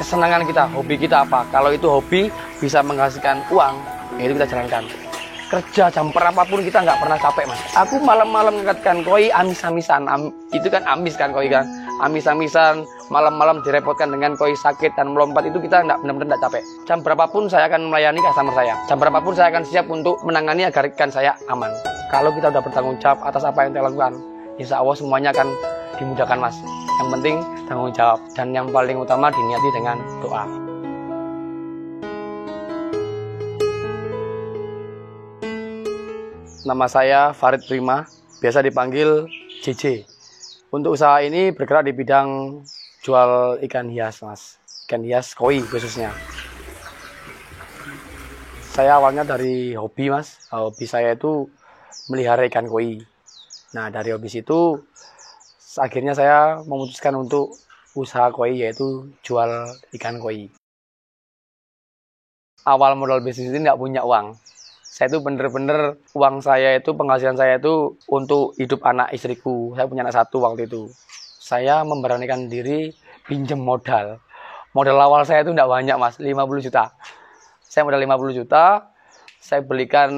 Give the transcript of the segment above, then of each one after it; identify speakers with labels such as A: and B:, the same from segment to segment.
A: kesenangan kita, hobi kita apa. Kalau itu hobi bisa menghasilkan uang, ya itu kita jalankan. Kerja jam berapapun kita nggak pernah capek, Mas. Aku malam-malam ngangkatkan koi amis-amisan, itu kan amis kan koi kan, amis-amisan, malam-malam direpotkan dengan koi sakit dan melompat, itu kita nggak benar-benar nggak capek. Jam berapapun saya akan melayani customer saya, jam berapapun saya akan siap untuk menangani agar ikan saya aman. Kalau kita udah bertanggung jawab atas apa yang kita lakukan, insya Allah semuanya akan dimudahkan, Mas. Yang penting tanggung jawab, dan yang paling utama diniati dengan doa. Nama saya Farid Prima, biasa dipanggil JJ. Untuk usaha ini bergerak di bidang jual ikan hias, Mas. Ikan hias koi khususnya. Saya awalnya dari hobi, Mas. Hobi saya itu melihara ikan koi. Nah, dari hobi itu akhirnya saya memutuskan untuk usaha koi, yaitu jual ikan koi. Awal modal bisnis ini nggak punya uang. Saya itu bener-bener uang saya itu, penghasilan saya itu untuk hidup anak istriku. Saya punya anak satu waktu itu. Saya memberanikan diri pinjam modal. Modal awal saya itu tidak banyak, Mas, 50 juta. Saya modal 50 juta, saya belikan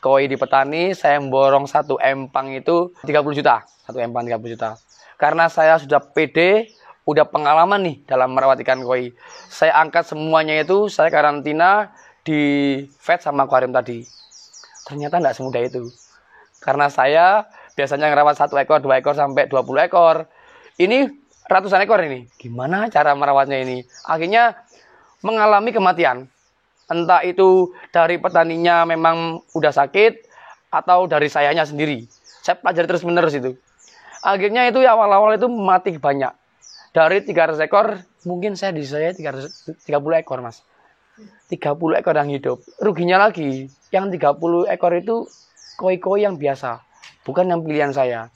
A: koi di petani, saya borong satu empang itu 30 juta. Satu empang 30 juta. Karena saya sudah pede, udah pengalaman nih dalam merawat ikan koi. Saya angkat semuanya itu, saya karantina di vet sama akuarium tadi. Ternyata tidak semudah itu. Karena saya biasanya ngerawat 1 ekor, 2 ekor, sampai 20 ekor. Ini ratusan ekor ini. Gimana cara merawatnya ini? Akhirnya mengalami kematian. Entah itu dari petaninya memang udah sakit, atau dari sayanya sendiri. Saya pelajari terus menerus itu. Akhirnya itu awal-awal itu mati banyak. Dari 300 ekor, mungkin saya 330 ekor, Mas. 30 ekor yang hidup. Ruginya lagi, yang 30 ekor itu koi-koi yang biasa, bukan yang pilihan saya.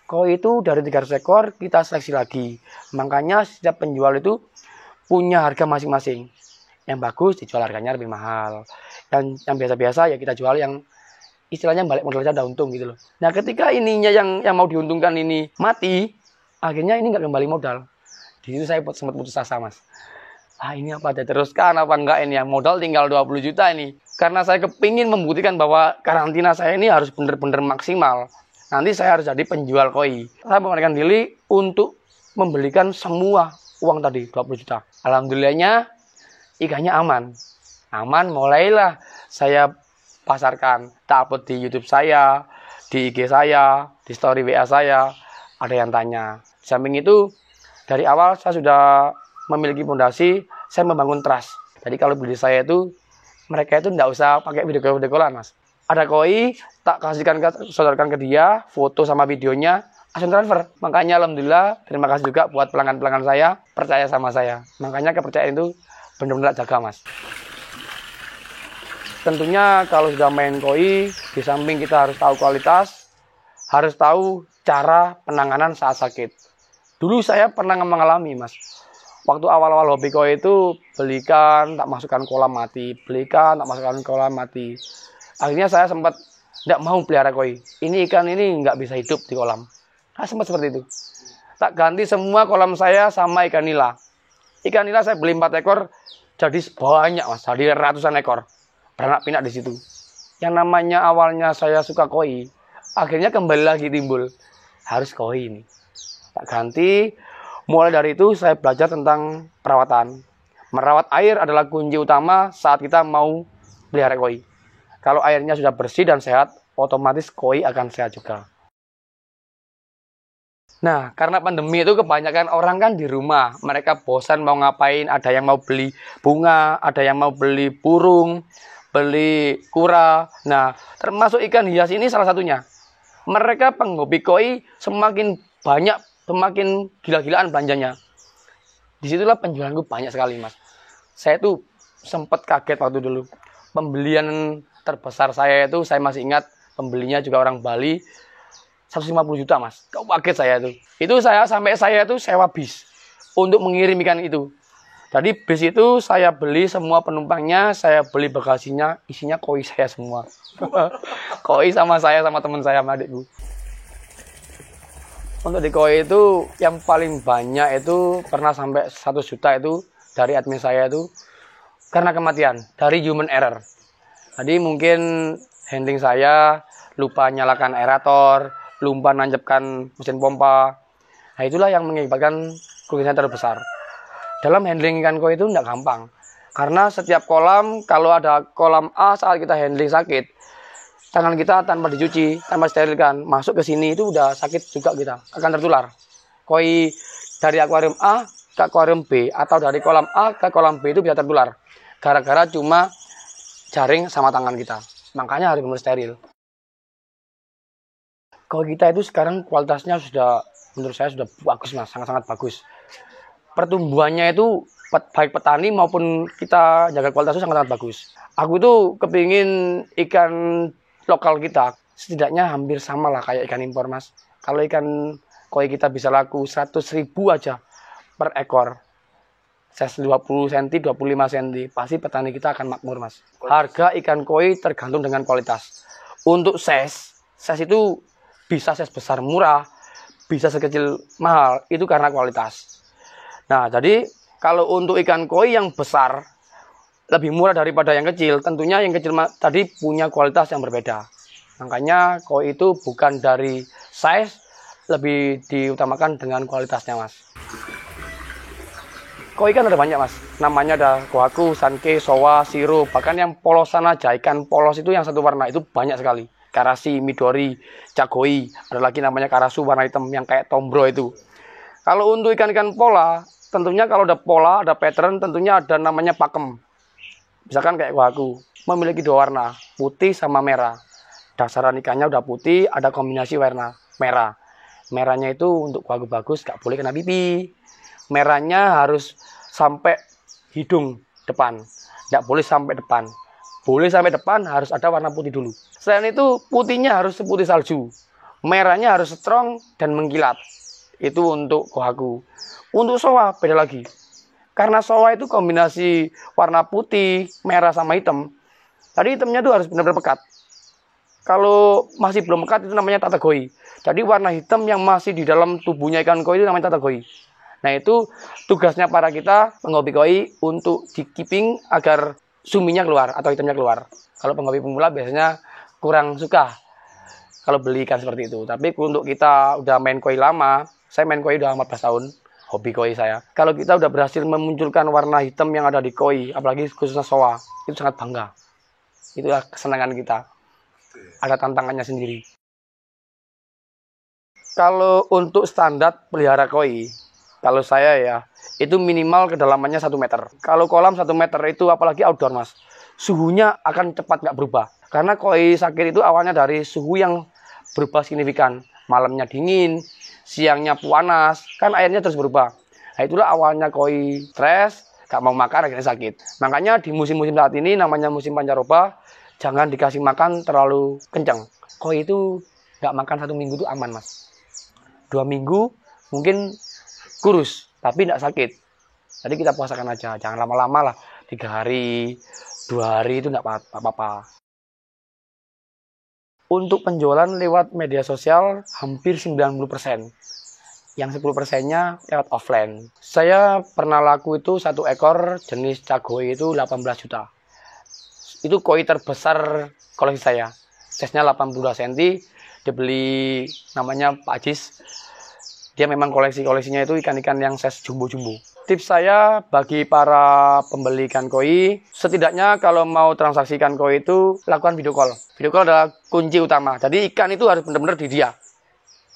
A: Koi itu dari 300 ekor kita seleksi lagi. Makanya setiap penjual itu punya harga masing-masing. Yang bagus dijual harganya lebih mahal. Yang biasa-biasa ya kita jual yang istilahnya balik modal saja udah untung gitu loh. Nah, ketika ininya yang mau diuntungkan ini mati, akhirnya ini nggak kembali modal. Di situ saya sempat putus asa, Mas. Ini apa, diteruskan apa enggak ini, yang modal tinggal 20 juta ini. Karena saya kepingin membuktikan bahwa karantina saya ini harus benar-benar maksimal. Nanti saya harus jadi penjual koi. Saya memberanikan diri untuk membelikan semua uang tadi, 20 juta. Alhamdulillahnya ikannya aman. Aman, mulailah saya pasarkan. Tak upload di YouTube saya, di IG saya, di story WA saya. Ada yang tanya. Di samping itu, dari awal saya sudah memiliki fondasi, saya membangun trust. Jadi kalau beli saya itu, mereka itu tidak usah pakai video call-an, Mas. Ada koi, tak kasihkan sodorkan ke dia, foto sama videonya, langsung transfer. Makanya alhamdulillah, terima kasih juga buat pelanggan-pelanggan saya, percaya sama saya. Makanya kepercayaan itu benar-benar jaga, Mas. Tentunya kalau sudah main koi, di samping kita harus tahu kualitas, harus tahu cara penanganan saat sakit. Dulu saya pernah mengalami, Mas. Waktu awal-awal hobi koi itu, belikan, tak masukkan kolam mati. Belikan, tak masukkan kolam mati. Akhirnya saya sempat tidak mau pelihara koi. Ini ikan ini nggak bisa hidup di kolam. Sempat seperti itu. Tak ganti semua kolam saya sama ikan nila. Ikan nila saya beli 4 ekor, jadi banyak, Mas. Jadi ratusan ekor. Beranak pinak di situ. Yang namanya awalnya saya suka koi, akhirnya kembali lagi timbul. Harus koi ini. Tak ganti. Mulai dari itu saya belajar tentang perawatan. Merawat air adalah kunci utama saat kita mau pelihara koi. Kalau airnya sudah bersih dan sehat, otomatis koi akan sehat juga. Nah, karena pandemi itu kebanyakan orang kan di rumah. Mereka bosan mau ngapain, ada yang mau beli bunga, ada yang mau beli burung, beli kura. Nah, termasuk ikan hias ini salah satunya. Mereka penghobi koi semakin banyak, semakin gila-gilaan belanjanya. Disitulah penjualanku banyak sekali, Mas. Saya tuh sempat kaget waktu dulu. Pembelian terbesar saya itu, saya masih ingat, pembelinya juga orang Bali, 150 juta, Mas. Kaget saya tuh. Itu saya tuh sewa bis untuk mengirim ikan itu. Jadi bis itu saya beli semua penumpangnya, saya beli bagasinya, isinya koi saya semua. Koi sama saya, sama teman saya, sama adikku. Untuk di koi itu yang paling banyak itu pernah sampai 100 juta itu dari admin saya itu karena kematian, dari human error. Jadi mungkin handling saya lupa nyalakan aerator, lupa nancapkan mesin pompa. Nah itulah yang mengakibatkan kerugian terbesar. Dalam handling ikan koi itu tidak gampang. Karena setiap kolam, kalau ada kolam A saat kita handling sakit, tangan kita tanpa dicuci, tanpa sterilkan, masuk ke sini itu udah sakit juga kita, akan tertular. Koi dari akuarium A ke akuarium B, atau dari kolam A ke kolam B itu bisa tertular. Gara-gara cuma jaring sama tangan kita. Makanya harus benar steril. Koi kita itu sekarang kualitasnya sudah, menurut saya sudah bagus mas, sangat-sangat bagus. Pertumbuhannya itu baik petani maupun kita jaga kualitas itu sangat-sangat bagus. Aku tuh kepingin ikan lokal kita setidaknya hampir sama lah kayak ikan impor mas. Kalau ikan koi kita bisa laku 100.000 aja per ekor, size 20 cm, 25 cm, pasti petani kita akan makmur mas. Harga ikan koi tergantung dengan kualitas. Untuk size itu bisa size besar murah, bisa sekecil mahal, itu karena kualitas. Nah, jadi kalau untuk ikan koi yang besar lebih murah daripada yang kecil, tentunya yang kecil tadi punya kualitas yang berbeda. Makanya koi itu bukan dari size, lebih diutamakan dengan kualitasnya, mas. Koi kan ada banyak, mas. Namanya ada kohaku, sanke, sowa, siro, bahkan yang polosan aja, ikan polos itu yang satu warna itu banyak sekali. Karasi, midori, cakoi, ada lagi namanya karasu warna hitam yang kayak tombro itu. Kalau untuk ikan-ikan pola, tentunya kalau ada pola, ada pattern, tentunya ada namanya pakem. Misalkan kayak kohaku, memiliki dua warna, putih sama merah. Dasaran ikannya udah putih, ada kombinasi warna merah. Merahnya itu untuk kohaku bagus, gak boleh kena pipi. Merahnya harus sampai hidung depan, gak boleh sampai depan. Boleh sampai depan, harus ada warna putih dulu. Selain itu, putihnya harus seputih salju. Merahnya harus strong dan mengkilat. Itu untuk kohaku. Untuk sowa beda lagi. Karena sowa itu kombinasi warna putih, merah sama hitam. Tadi hitamnya itu harus benar-benar pekat. Kalau masih belum pekat itu namanya tatagoi. Jadi warna hitam yang masih di dalam tubuhnya ikan koi itu namanya tatagoi. Nah itu tugasnya para kita penghobi koi untuk di keeping agar suminya keluar atau hitamnya keluar. Kalau penghobi pemula biasanya kurang suka kalau beli ikan seperti itu. Tapi untuk kita udah main koi lama, saya main koi udah 14 tahun. Hobi koi saya. Kalau kita udah berhasil memunculkan warna hitam yang ada di koi, apalagi khususnya sowa, itu sangat bangga. Itulah kesenangan kita. Ada tantangannya sendiri. Kalau untuk standar pelihara koi, kalau saya ya, itu minimal kedalamannya 1 meter. Kalau kolam 1 meter itu apalagi outdoor mas, suhunya akan cepat nggak berubah. Karena koi sakit itu awalnya dari suhu yang berubah signifikan. Malamnya dingin, siangnya panas, kan airnya terus berubah. Nah itulah awalnya koi stres, gak mau makan, akhirnya sakit. Makanya di musim-musim saat ini, namanya musim pancaroba, jangan dikasih makan terlalu kencang. Koi itu gak makan 1 minggu itu aman mas. 2 minggu mungkin kurus, tapi gak sakit. Jadi kita puasakan aja, jangan lama-lama lah. 3 hari, 2 hari itu gak apa-apa. Untuk penjualan lewat media sosial hampir 90%. Yang 10%-nya lewat offline. Saya pernah laku itu 1 ekor jenis cakoi itu 18 juta. Itu koi terbesar koleksi saya. Size-nya 82 cm. Dibeli namanya Pak Ajis. Dia memang koleksinya itu ikan-ikan yang size jumbo-jumbo. Tips saya bagi para pembeli ikan koi, setidaknya kalau mau transaksi ikan koi itu lakukan video call. Video call adalah kunci utama. Jadi ikan itu harus benar-benar di dia.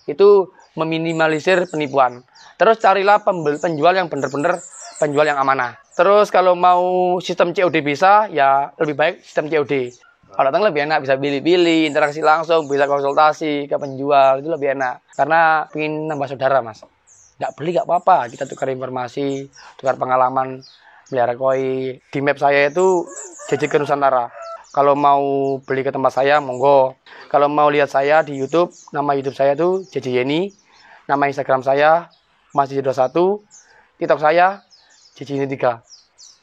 A: Itu meminimalisir penipuan. Terus carilah penjual yang benar-benar penjual yang amanah. Terus kalau mau sistem COD bisa, ya lebih baik sistem COD. Kalau datang lebih enak, bisa pilih-pilih, interaksi langsung, bisa konsultasi ke penjual, itu lebih enak. Karena ingin nambah saudara mas. Nggak beli nggak apa-apa, kita tukar informasi, tukar pengalaman melihara koi. Di map saya itu JJK Nusantara. Kalau mau beli ke tempat saya, monggo. Kalau mau lihat saya di YouTube, nama YouTube saya itu JJ Yeni. Nama Instagram saya Mas JJ21. TikTok saya JJ Yeni 3.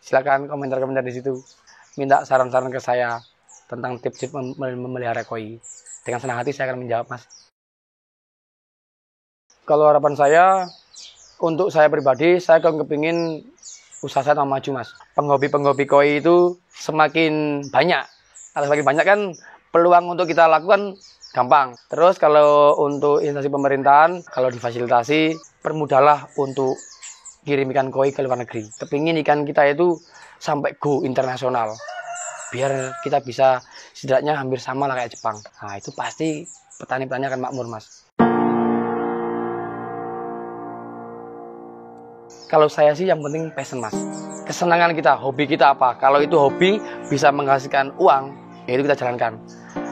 A: Silakan komentar-komentar di situ. Minta saran-saran ke saya tentang tips-tips memelihara koi. Dengan senang hati saya akan menjawab mas. Kalau harapan saya, untuk saya pribadi, saya kepingin usaha saya tambah maju mas. Penghobi koi itu semakin banyak. Kalau semakin banyak kan peluang untuk kita lakukan gampang. Terus kalau untuk instansi pemerintahan, kalau difasilitasi, permudahlah untuk kirim ikan koi ke luar negeri. Kepingin ikan kita itu sampai go internasional. Biar kita bisa setidaknya hampir sama lah kayak Jepang. Nah itu pasti petani-petani akan makmur mas. Kalau saya sih yang penting passion mas. Kesenangan kita, hobi kita apa. Kalau itu hobi bisa menghasilkan uang, ya itu kita jalankan.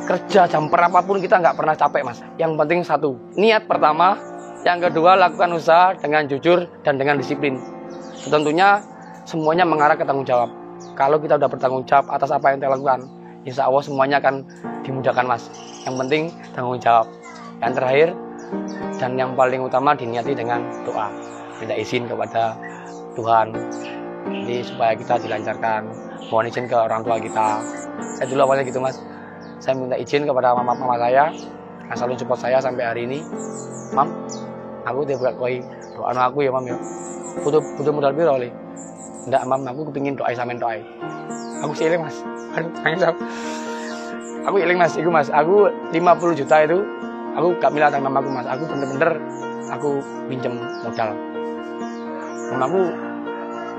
A: Kerja jam berapapun kita nggak pernah capek mas. Yang penting satu, niat pertama. Yang kedua, lakukan usaha dengan jujur dan dengan disiplin. Tentunya semuanya mengarah ke tanggung jawab. Kalau kita udah bertanggung jawab atas apa yang kita lakukan, insya Allah semuanya akan dimudahkan mas. Yang penting tanggung jawab. Yang terakhir dan yang paling utama diniati dengan doa. Minta izin kepada Tuhan. Jadi supaya kita dilancarkan. Mohon izin ke orang tua kita. Saya dulu awalnya gitu mas. Saya minta izin kepada mama saya yang selalu support saya sampai hari ini. Mam, aku udah buat koi. Doain aku ya mam ya. Butuh modal piro le? Ndak mam, aku kepingin doa sampean doa. Aku sih eling mas. Aduh, nangis aku. Aku eling mas, itu mas. Aku 50 juta itu aku gak milah tentang mamaku mas. Aku bener-bener aku pinjam modal. Mamaku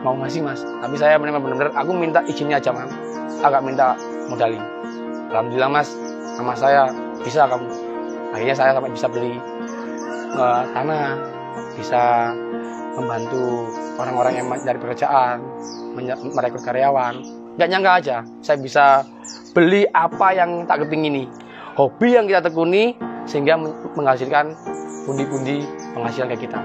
A: mau ngasih mas, tapi saya bener-bener aku minta izinnya aja mas. Agak minta modalin. Alhamdulillah mas, sama saya bisa kamu. Akhirnya saya sampai bisa beli tanah, bisa membantu orang-orang yang mencari pekerjaan, merekrut karyawan. Nggak nyangka aja, saya bisa beli apa yang tak kepingini. Hobi yang kita tekuni sehingga menghasilkan pundi-pundi penghasilan ke kita.